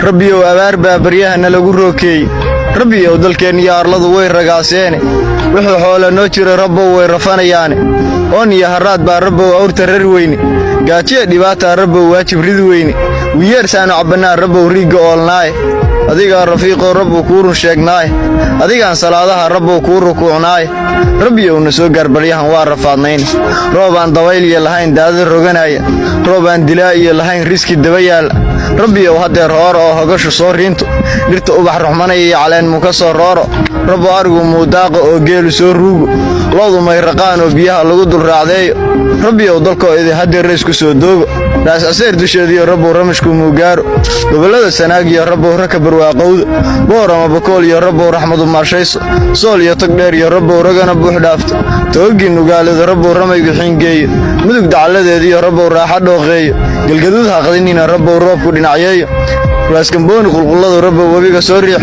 ربي وأبار بابريها نلقو روكي ربي ودلكين يا أرلض وين رقاسيني وحو حول نوتر ربو وين رفانياني أوني يا هراد با ربو أورت الرويني قاتيه ديباتا ربو واجب ردويني ويرسانو عبنا ربو ريقو أولناي adiga rafiiqo rabbu kuuru sheegnay adiga salaadaha rabbu kuuru kuunay rabbiyo na soo garbaryahan waa rafaadnayn roobaan dawayl iyo lahayn daad roganaya roobaan dilaa iyo lahayn riski dabayaal rabbiyo hadeer hoor oo hogasho soo riinto dhirta ubax ruxmanay iyo caleen mu ka soo rooro rabbu argu muudaaqo oo geelu soo ruugo loodu may raqaan oo biyaha lagu dul raacdeeyo rabbiyo dalkoo idin hadeer reesku soo doogo raas aseer dusheediyo rabbu ramashku mu gaaro gobolada sanaag iyo rabbu rakabar وقود بورما بكول يا رب ورحمة الله شيء صول يتقدر يا رب ورجنا بوحدافت توجي نقال إذا رب ورمي الحين جاي مدك دعالة ذي يا رب وراح دوغي الجدود هاخذيني يا رب وروب كلنا عياي بس كم بون قل الله رب وبيك سوريح